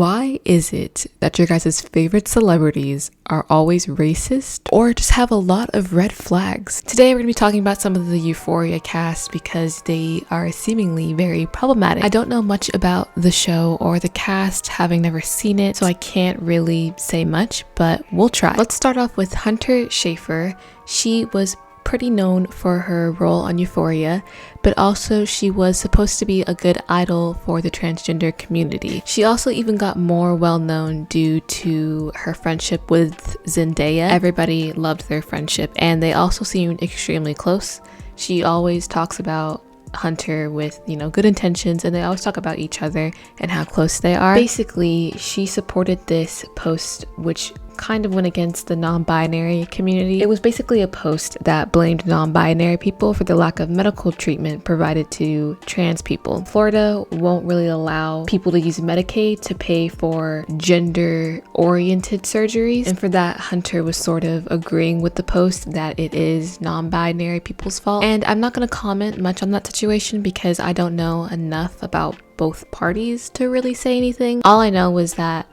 Why is it that your guys' favorite celebrities are always racist or just have a lot of red flags? Today we're going to be talking about some of the Euphoria cast because they are seemingly very problematic. I don't know much about the show or the cast, having never seen it, so I can't really say much, but we'll try. Let's start off with Hunter Schafer. She was pretty known for her role on Euphoria, but also she was supposed to be a good idol for the transgender community. She also even got more well known due to her friendship with Zendaya. Everybody loved their friendship and they also seemed extremely close. She always talks about Hunter with, good intentions, and they always talk about each other and how close they are. Basically, she supported this post which kind of went against the non-binary community. It was basically a post that blamed non-binary people for the lack of medical treatment provided to trans people. Florida won't really allow people to use Medicaid to pay for gender-oriented surgeries, and for that, Hunter was sort of agreeing with the post that it is non-binary people's fault. And I'm not going to comment much on that situation because I don't know enough about both parties to really say anything. All I know was that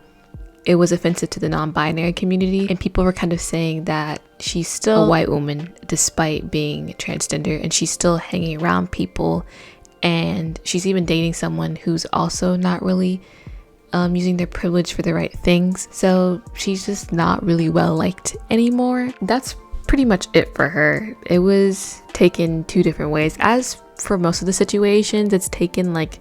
it was offensive to the non-binary community, and people were kind of saying that she's still a white woman despite being transgender, and she's still hanging around people, and she's even dating someone who's also not really using their privilege for the right things. So she's just not really well liked anymore. That's pretty much it for her. It was taken two different ways. As for most of the situations, it's taken like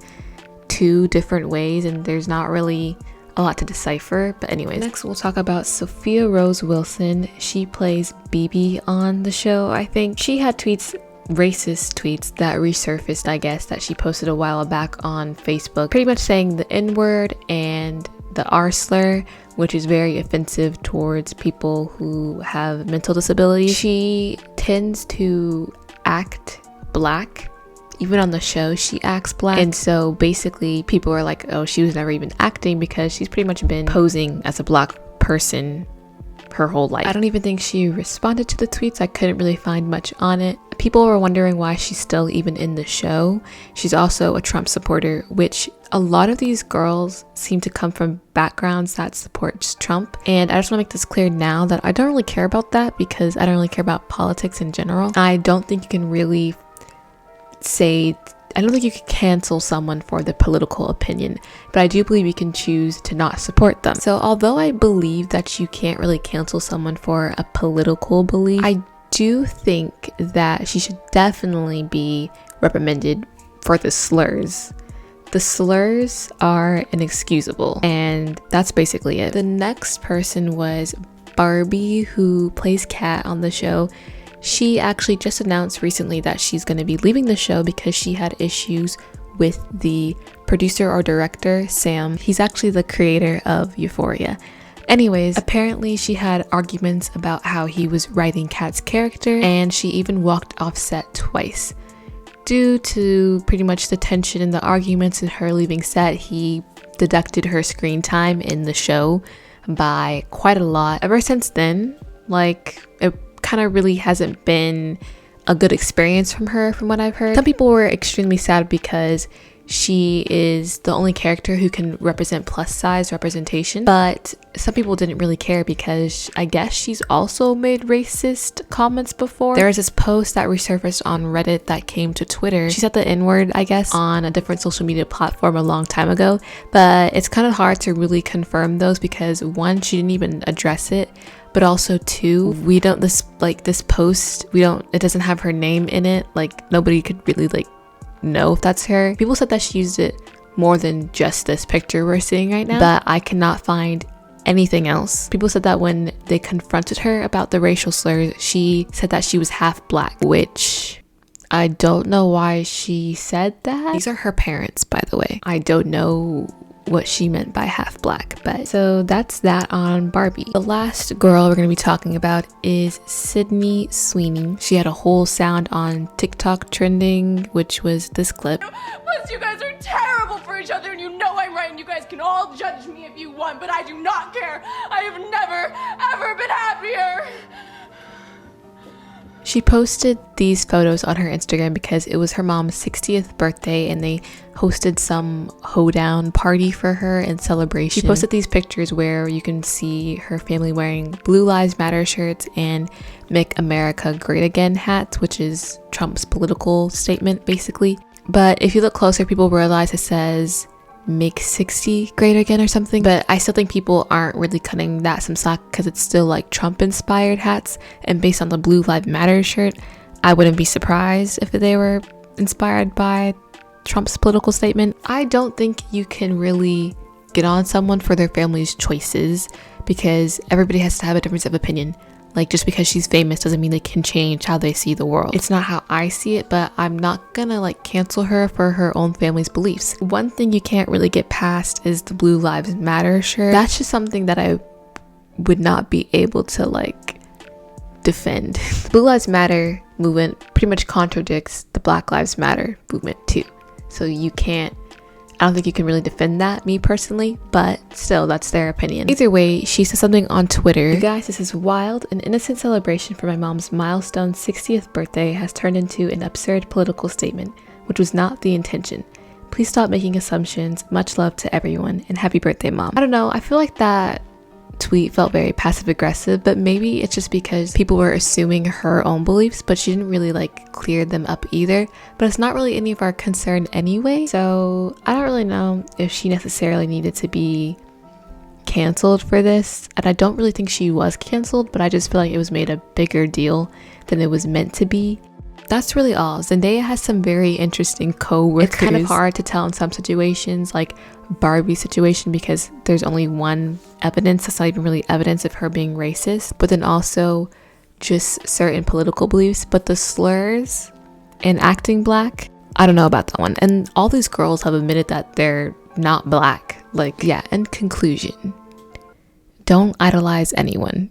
two different ways, and there's not really a lot to decipher. But anyways, next we'll talk about Sophia Rose Wilson. She plays BB on the show. I think she had racist tweets that resurfaced, I guess, that she posted a while back on Facebook, pretty much saying the N-word and the R slur, which is very offensive towards people who have mental disabilities. She tends to act black. Even on the show, she acts black. And so basically people are like, oh, she was never even acting because she's pretty much been posing as a black person her whole life. I don't even think she responded to the tweets. I couldn't really find much on it. People were wondering why she's still even in the show. She's also a Trump supporter, which a lot of these girls seem to come from backgrounds that supports Trump. And I just want to make this clear now that I don't really care about that because I don't really care about politics in general. I don't think you can really I don't think you can cancel someone for the political opinion, but I do believe you can choose to not support them. So although I believe that you can't really cancel someone for a political belief, I do think that she should definitely be reprimanded for the slurs. The slurs are inexcusable, and that's basically it. The next person was Barbie, who plays Kat on the show. She actually just announced recently that she's going to be leaving the show because she had issues with the producer or director, Sam. He's actually the creator of Euphoria. Anyways, apparently she had arguments about how he was writing Kat's character, and she even walked off set twice. Due to pretty much the tension and the arguments and her leaving set, he deducted her screen time in the show by quite a lot. Ever since then, it kind of really hasn't been a good experience from her, from what I've heard. Some people were extremely sad because she is the only character who can represent plus size representation, but some people didn't really care because I guess she's also made racist comments before. There was this post that resurfaced on Reddit that came to Twitter. She said the N-word, I guess, on a different social media platform a long time ago, but it's kind of hard to really confirm those because one, she didn't even address it, but also two, this post, it doesn't have her name in it. Nobody could really know if that's her. People said that she used it more than just this picture we're seeing right now, but I cannot find anything else. People said that when they confronted her about the racial slurs, she said that she was half black, which I don't know why she said that. These are her parents, by the way. I don't know what she meant by half black, but so that's that on Barbie. The last girl we're going to be talking about is Sydney Sweeney. She had a whole sound on TikTok trending, which was this clip. Plus, you guys are terrible for each other, and you know I'm right, and you guys can all judge me if you want, but I do not care. I have never, ever been happier. She posted these photos on her Instagram because it was her mom's 60th birthday and they hosted some hoedown party for her in celebration. She posted these pictures where you can see her family wearing Blue Lives Matter shirts and Make America Great Again hats, which is Trump's political statement basically. But if you look closer, people realize it says Make 60 Great Again or something. But I still think people aren't really cutting that some slack because it's still like Trump inspired hats, and based on the Blue Lives Matter shirt, I wouldn't be surprised if they were inspired by Trump's political statement. I don't think you can really get on someone for their family's choices because everybody has to have a difference of opinion. Like, just because she's famous doesn't mean they can change how they see the world. It's not how I see it, but I'm not gonna like cancel her for her own family's beliefs. One thing you can't really get past is the Blue Lives Matter shirt. That's just something that I would not be able to like defend. The Blue Lives Matter movement pretty much contradicts the Black Lives Matter movement too. So I don't think you can really defend that, me personally, but still, that's their opinion. Either way, she said something on Twitter. You guys, this is wild. An innocent celebration for my mom's milestone 60th birthday has turned into an absurd political statement, which was not the intention. Please stop making assumptions. Much love to everyone, and happy birthday, Mom. I don't know, I feel like that tweet felt very passive aggressive, but maybe it's just because people were assuming her own beliefs, but she didn't really like clear them up either. But it's not really any of our concern anyway, so I don't really know if she necessarily needed to be canceled for this. And I don't really think she was canceled, but I just feel like it was made a bigger deal than it was meant to be. That's really all. Zendaya has some very interesting co-workers. It's kind of hard to tell in some situations, like Barbie's situation, because there's only one evidence that's not even really evidence of her being racist, but then also just certain political beliefs. But the slurs and acting black, I don't know about that one. And all these girls have admitted that they're not black. Like, yeah, in conclusion, don't idolize anyone.